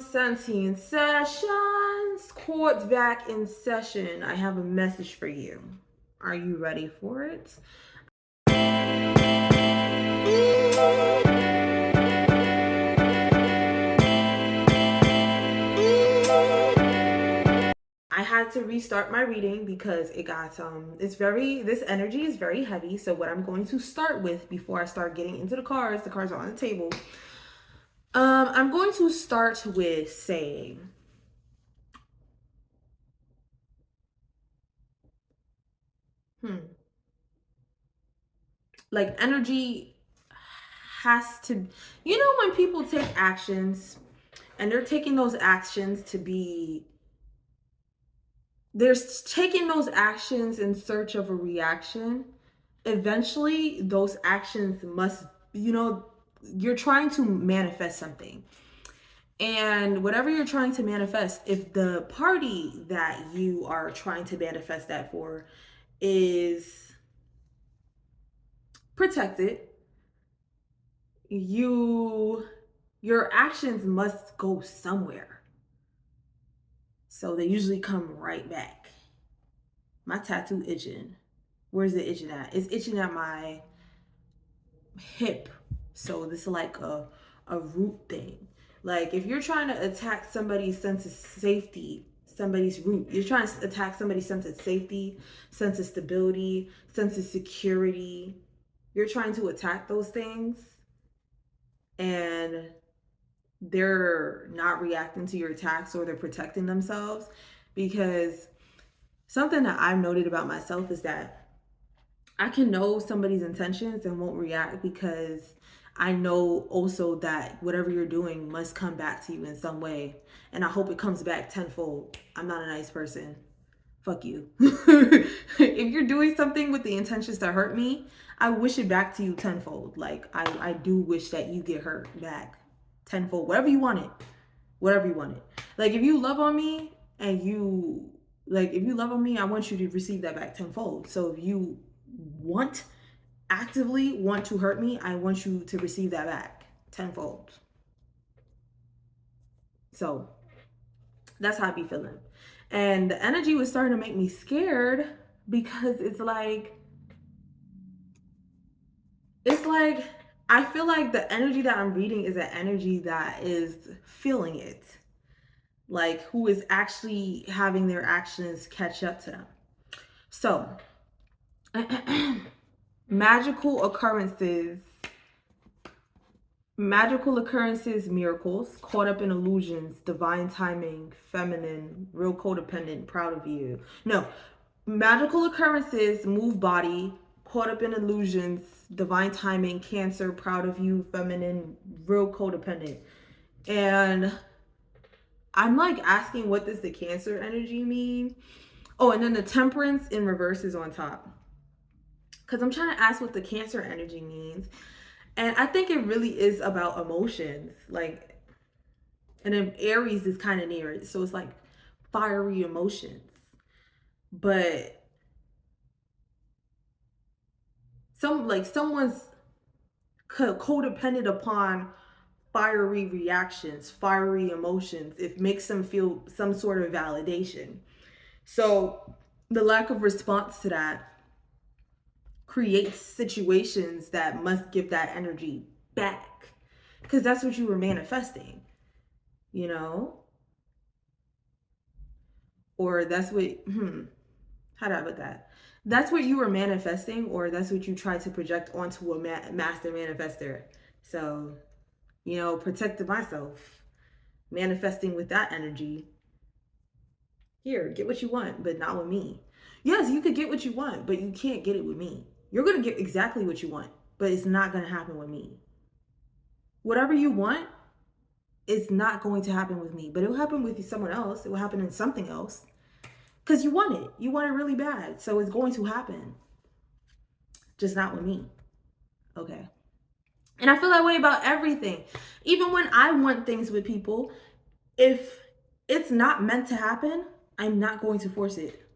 Sentient Sessions, chords back in session. I have a message for you. Are you ready for it? I had to restart my reading because it got this energy is very heavy. So what I'm going to start with before I start getting into the cards are on the table. I'm going to start with saying, like, energy has to, when people take actions and they're taking those actions they're taking those actions in search of a reaction. Eventually those actions must, you're trying to manifest something. And whatever you're trying to manifest, if the party that you are trying to manifest that for is protected, your actions must go somewhere. So they usually come right back. My tattoo itching. Where's it itching at? It's itching at my hip. So this is like a root thing. Like if you're trying to attack somebody's sense of safety, somebody's root, you're trying to attack somebody's sense of safety, sense of stability, sense of security. You're trying to attack those things and they're not reacting to your attacks, or they're protecting themselves. Because something that I've noted about myself is that I can know somebody's intentions and won't react, because I know also that whatever you're doing must come back to you in some way. And I hope it comes back tenfold. I'm not a nice person. Fuck you. If you're doing something with the intentions to hurt me, I wish it back to you tenfold. Like I do wish that you get hurt back tenfold. Whatever you want it. Whatever you want it. Like if you love on me and if you love on me, I want you to receive that back tenfold. So if you actively want to hurt me, I want you to receive that back tenfold. So that's how I be feeling. And the energy was starting to make me scared, because it's like I feel like the energy that I'm reading is an energy that is feeling it. Like who is actually having their actions catch up to them. So magical occurrences, miracles, caught up in illusions, divine timing, feminine, real codependent, proud of you. No, magical occurrences, move body, caught up in illusions, divine timing, Cancer, proud of you, feminine, real codependent. And I'm like asking, what does the Cancer energy mean? Oh, and then the Temperance in reverse is on top. Because I'm trying to ask what the Cancer energy means. And I think it really is about emotions. Like, and then Aries is kind of near it. So it's like fiery emotions. But someone's codependent upon fiery reactions, fiery emotions. It makes them feel some sort of validation. So the lack of response to that creates situations that must give that energy back, because that's what you were manifesting, or that's what how do I put that? That's what you were manifesting, or that's what you tried to project onto a master manifester. So protected myself, manifesting with that energy. Here, get what you want, but not with me. Yes, you could get what you want, but you can't get it with me. You're going to get exactly what you want, but it's not going to happen with me. Whatever you want is not going to happen with me, but it will happen with someone else. It will happen in something else, because you want it. You want it really bad. So it's going to happen, just not with me. Okay. And I feel that way about everything. Even when I want things with people, if it's not meant to happen, I'm not going to force it.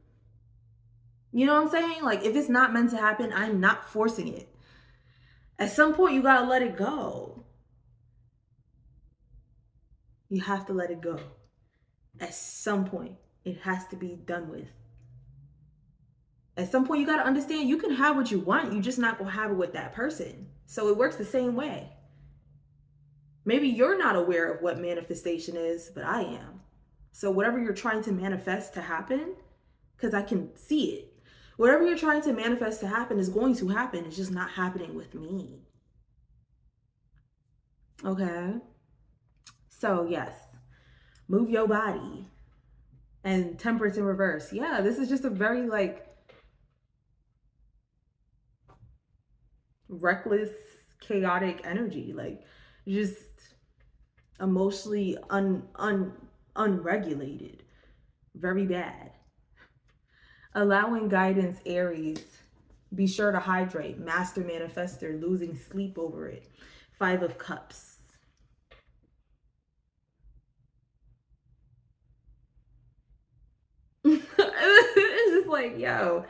You know what I'm saying? Like, if it's not meant to happen, I'm not forcing it. At some point, you gotta let it go. You have to let it go. At some point, it has to be done with. At some point, you got to understand you can have what you want. You just not going to have it with that person. So it works the same way. Maybe you're not aware of what manifestation is, but I am. So whatever you're trying to manifest to happen, because I can see it, whatever you're trying to manifest to happen is going to happen. It's just not happening with me. Okay? So, yes, move your body. And temperance in reverse. Yeah, this is just a very like reckless, chaotic energy. Like just emotionally unregulated. Very bad. Allowing guidance, Aries. Be sure to hydrate. Master manifester, losing sleep over it. 5 of Cups. It's just like, yo,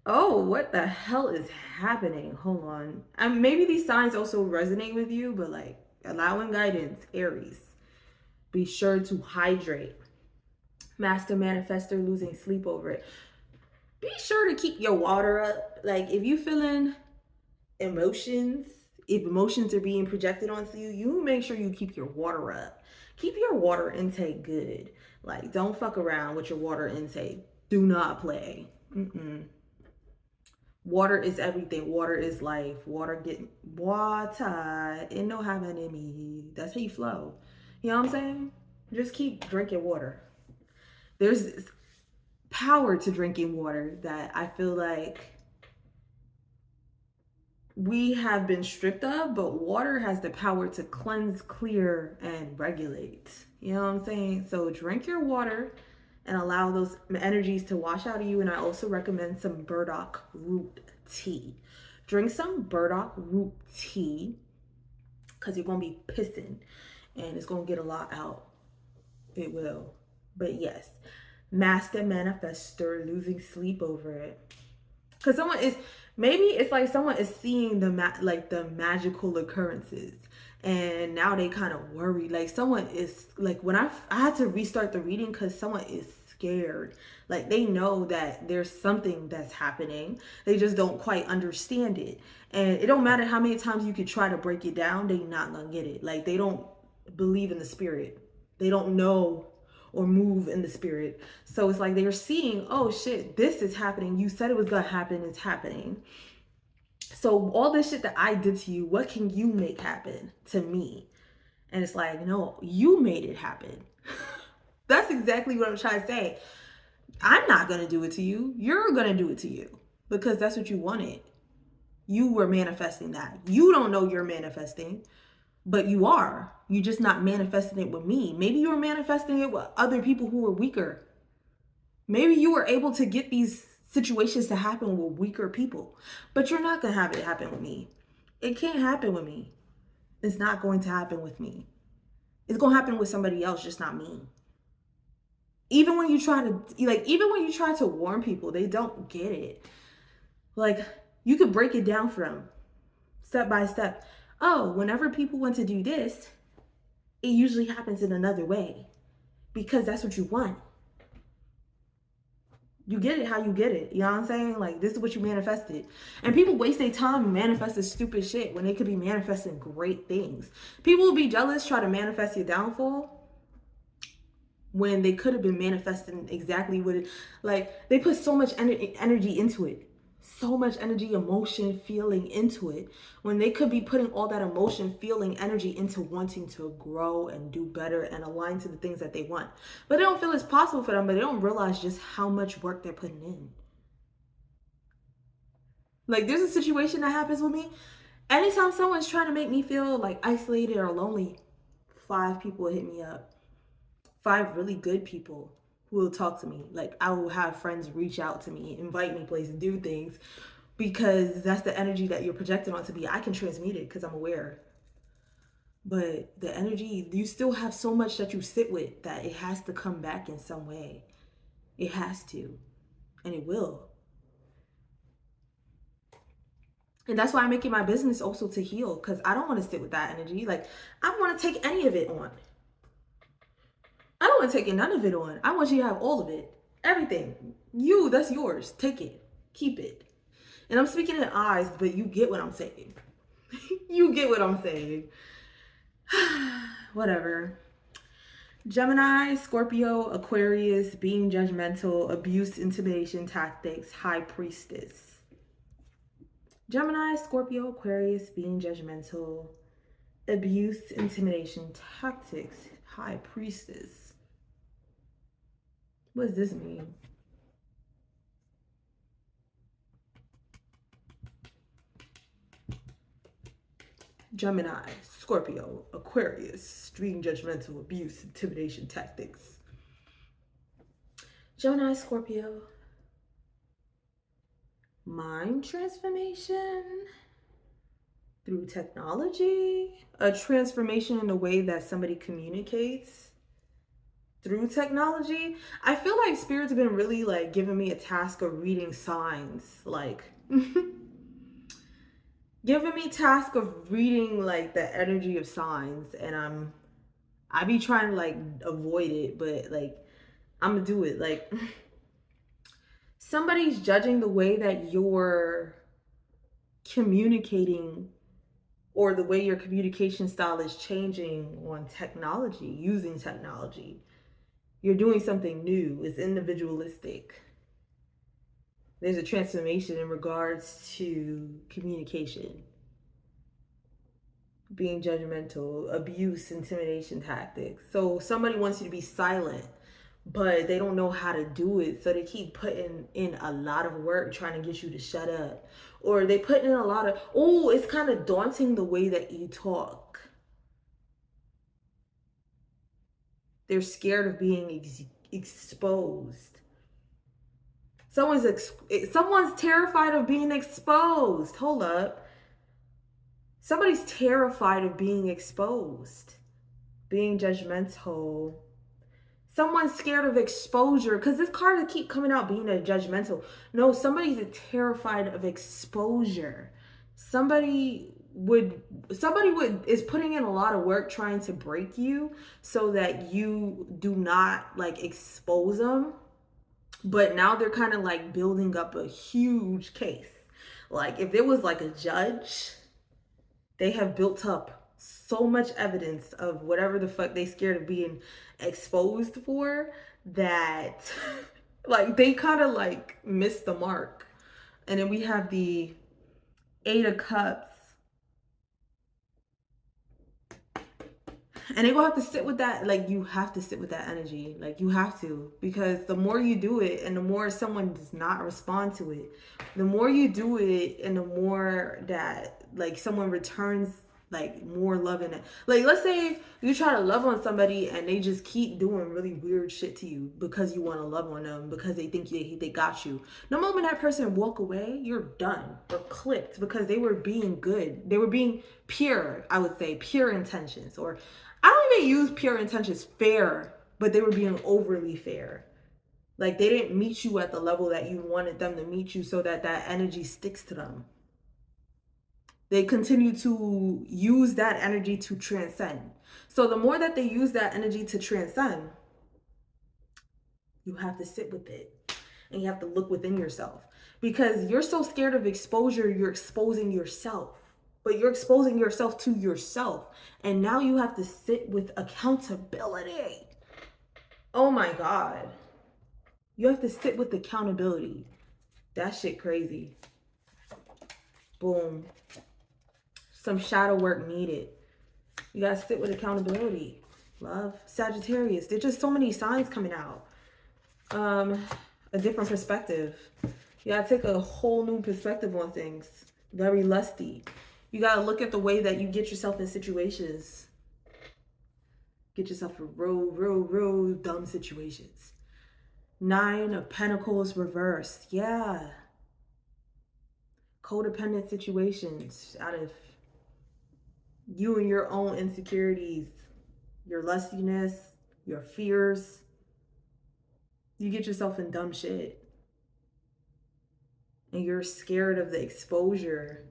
oh, what the hell is happening? Hold on. Maybe these signs also resonate with you, but like allowing guidance, Aries. Be sure to hydrate. Master manifester, losing sleep over it. Be sure to keep your water up. Like if you feeling emotions, if emotions are being projected onto you, you make sure you keep your water up. Keep your water intake good. Like don't fuck around with your water intake. Do not play. Water is everything. Water is life. Water getting water. It no have an enemy. That's how you flow. You know what I'm saying? Just keep drinking water. There's power to drinking water that I feel like we have been stripped of, but water has the power to cleanse, clear, and regulate. You know what I'm saying? So drink your water and allow those energies to wash out of you. And I also recommend some burdock root tea. Drink some burdock root tea because you're going to be pissing and it's going to get a lot out. It will. But yes, master manifester, losing sleep over it. Because someone is, maybe it's like someone is seeing the like the magical occurrences and now they kind of worry. Like someone is like, when I had to restart the reading because someone is scared. Like they know that there's something that's happening, they just don't quite understand it, and it don't matter how many times you could try to break it down, they not gonna get it. Like they don't believe in the spirit, they don't know or move in the spirit. So it's like they're seeing, oh shit, this is happening. You said it was gonna happen, it's happening. So all this shit that I did to you, what can you make happen to me? And it's like, no, you made it happen. That's exactly what I'm trying to say. I'm not gonna do it to you. You're gonna do it to you because that's what you wanted. You were manifesting that. You don't know you're manifesting, but you are. You're just not manifesting it with me. Maybe you were manifesting it with other people who were weaker. Maybe you were able to get these situations to happen with weaker people, but you're not going to have it happen with me. It can't happen with me. It's not going to happen with me. It's going to happen with somebody else, just not me. Even when you try to, like, even when you try to warn people, they don't get it. Like, you could break it down for them step by step. Oh, whenever people want to do this, it usually happens in another way because that's what you want. You get it how you get it. You know what I'm saying? Like, this is what you manifested. And people waste their time manifesting stupid shit when they could be manifesting great things. People will be jealous, try to manifest your downfall when they could have been manifesting exactly what it, like, they put so much energy into it. So much energy, emotion, feeling into it when they could be putting all that emotion, feeling, energy into wanting to grow and do better and align to the things that they want. But they don't feel it's possible for them, but they don't realize just how much work they're putting in. Like there's a situation that happens with me. Anytime someone's trying to make me feel like isolated or lonely, 5 people hit me up. 5 really good people who will talk to me. Like I will have friends reach out to me, invite me places, do things, because that's the energy that you're projecting onto me. I can transmute it because I'm aware. But the energy, you still have so much that you sit with that it has to come back in some way. It has to. And it will. And that's why I'm making my business also to heal, because I don't want to sit with that energy. Like, I don't want to take any of it on. don't want to take none of it on. I want you to have all of it. Everything. You, that's yours. Take it. Keep it. And I'm speaking in eyes, but you get what I'm saying. You get what I'm saying. Whatever. Gemini, Scorpio, Aquarius, being judgmental, abuse, intimidation tactics, high priestess. Gemini, Scorpio, Aquarius, being judgmental, abuse, intimidation tactics, high priestess. What does this mean? Gemini, Scorpio, Aquarius, being judgmental, abuse, intimidation tactics. Gemini, Scorpio, mind transformation through technology, a transformation in the way that somebody communicates through technology. I feel like Spirit's been really like giving me a task of reading signs, like giving me task of reading like the energy of signs, and I be trying to like avoid it, but like I'm gonna do it. Like somebody's judging the way that you're communicating or the way your communication style is changing on technology, using technology. You're doing something new. It's individualistic. There's a transformation in regards to communication, being judgmental, abuse, intimidation tactics. So somebody wants you to be silent, but they don't know how to do it. So they keep putting in a lot of work trying to get you to shut up. Or they put in a lot of, oh, it's kind of daunting the way that you talk. They're scared of being exposed. Someone's terrified of being exposed. Hold up. Somebody's terrified of being exposed, being judgmental. Someone's scared of exposure, because this card will keep coming out being a judgmental. No, somebody's terrified of exposure. Somebody is putting in a lot of work trying to break you so that you do not like expose them. But now they're kind of like building up a huge case. Like if there was like a judge, they have built up so much evidence of whatever the fuck they scared of being exposed for that like they kind of like missed the mark. And then we have the 8 of Cups. And they gonna have to sit with that. Like you have to sit with that energy. Like you have to, because the more you do it and the more someone does not respond to it, the more you do it and the more that like someone returns like more love in it. Like let's say you try to love on somebody and they just keep doing really weird shit to you because you want to love on them, because they think they got you. The moment that person walk away, you're done or clicked, because they were being good. They were being pure, I would say, pure intentions. Or I don't even use pure intentions, fair, but they were being overly fair. Like they didn't meet you at the level that you wanted them to meet you so that that energy sticks to them. They continue to use that energy to transcend. So the more that they use that energy to transcend, you have to sit with it and you have to look within yourself, because you're so scared of exposure. You're exposing yourself, but you're exposing yourself to yourself. And now you have to sit with accountability. Oh my God. You have to sit with accountability. That shit crazy. Boom. Some shadow work needed. You gotta sit with accountability. Love. Sagittarius. There's just so many signs coming out. A different perspective. You gotta take a whole new perspective on things. Very lusty. You gotta look at the way that you get yourself in situations. Get yourself in real dumb situations. 9 of Pentacles reversed. Yeah. Codependent situations out of you and your own insecurities, your lustiness, your fears. You get yourself in dumb shit. And you're scared of the exposure.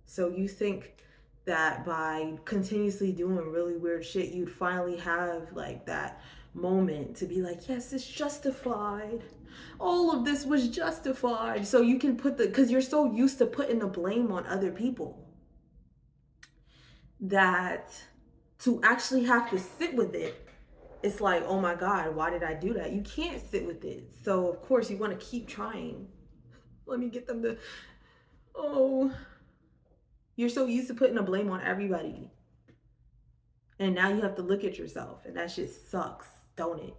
So you think that by continuously doing really weird shit, you'd finally have like that moment to be like, yes, it's justified. All of this was justified. So you can put because you're so used to putting the blame on other people that to actually have to sit with it, it's like, oh my God, why did I do that? You can't sit with it. So of course you want to keep trying. Let me get them to, oh, you're so used to putting the blame on everybody. And now you have to look at yourself, and that shit sucks, don't it?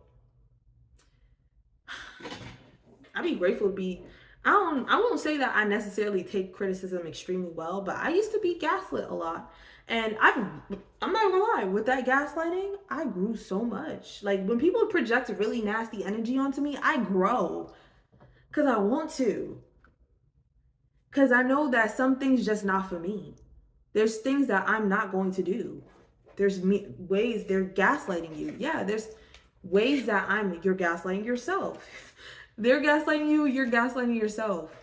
I'd be grateful to be, I won't say that I necessarily take criticism extremely well, but I used to be gaslit a lot. And I'm not gonna lie, with that gaslighting, I grew so much. Like when people project really nasty energy onto me, I grow. Cause I want to. Cause I know that some things just not for me. There's things that I'm not going to do. There's ways they're gaslighting you. Yeah, there's ways that you're gaslighting yourself. They're gaslighting you, you're gaslighting yourself.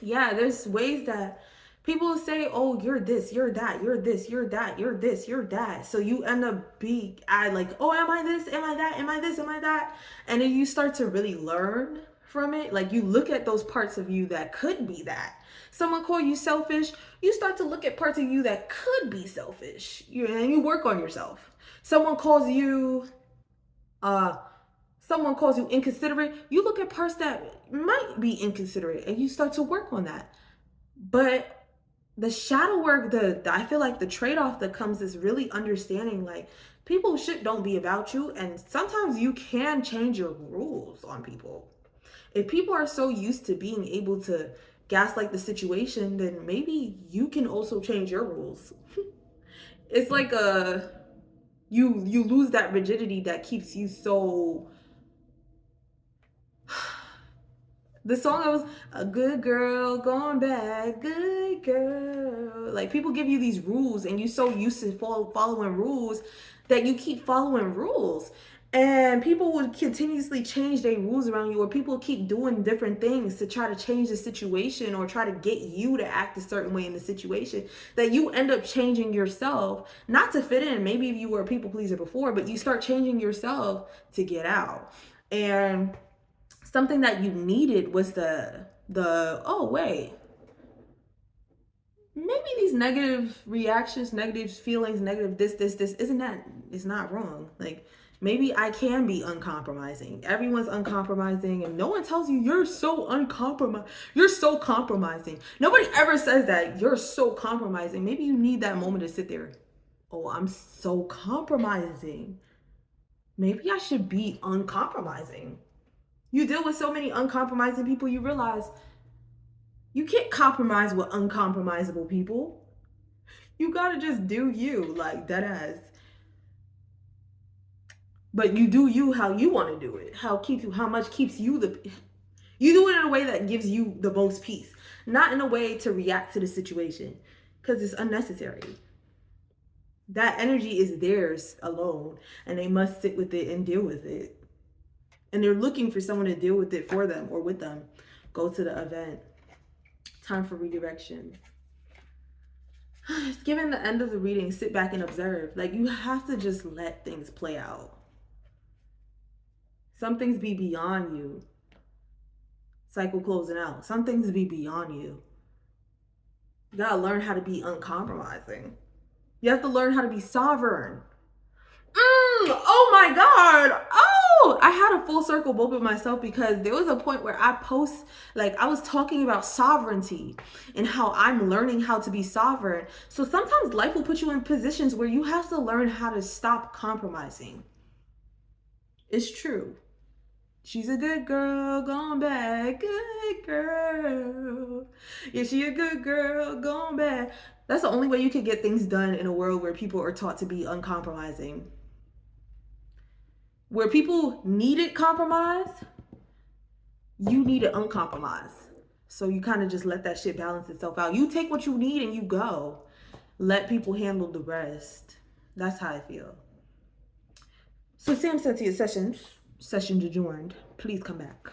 Yeah, there's ways that people say, oh, you're this, you're that, you're this, you're that, you're this, you're that. So you end up like, oh, am I this? Am I that? Am I this? Am I that? And then you start to really learn from it. Like you look at those parts of you that could be that. Someone call you selfish, you start to look at parts of you that could be selfish. And you work on yourself. Someone calls you inconsiderate, you look at parts that might be inconsiderate and you start to work on that. But the shadow work, I feel like the trade-off that comes is really understanding like people shit don't be about you, and sometimes you can change your rules on people. If people are so used to being able to gaslight the situation, then maybe you can also change your rules. It's like you lose that rigidity that keeps you so. The song was a good girl going back, good girl. Like people give you these rules and you're so used to following rules that you keep following rules. And people would continuously change their rules around you, or people keep doing different things to try to change the situation or try to get you to act a certain way in the situation, that you end up changing yourself, not to fit in. Maybe if you were a people pleaser before, but you start changing yourself to get out. And something that you needed was the oh wait, maybe these negative reactions, negative feelings, negative this isn't that, it's not wrong. Like maybe I can be uncompromising. Everyone's uncompromising, and no one tells you you're so uncompromising. You're so compromising. Nobody ever says that you're so compromising. Maybe you need that moment to sit there. Oh, I'm so compromising. Maybe I should be uncompromising. You deal with so many uncompromising people, you realize you can't compromise with uncompromisable people. You gotta just do you, like that ass. But you do you how you want to do it. How much keeps you you do it in a way that gives you the most peace, not in a way to react to the situation, because it's unnecessary. That energy is theirs alone, and they must sit with it and deal with it. And they're looking for someone to deal with it for them or with them. Go to the event. Time for redirection. Given the end of the reading, sit back and observe. Like you have to just let things play out. Some things be beyond you. Cycle closing out. Some things be beyond you. You gotta learn how to be uncompromising. You have to learn how to be sovereign. Oh my God. Oh, I had a full circle both with myself, because there was a point where I was talking about sovereignty and how I'm learning how to be sovereign. So sometimes life will put you in positions where you have to learn how to stop compromising. It's true. She's a good girl, going back, good girl. Yeah, she a good girl, going back. That's the only way you can get things done in a world where people are taught to be uncompromising. Where people needed compromise, you need to uncompromise. So you kind of just let that shit balance itself out. You take what you need and you go. Let people handle the rest. That's how I feel. So Sam said to your session adjourned. Please come back.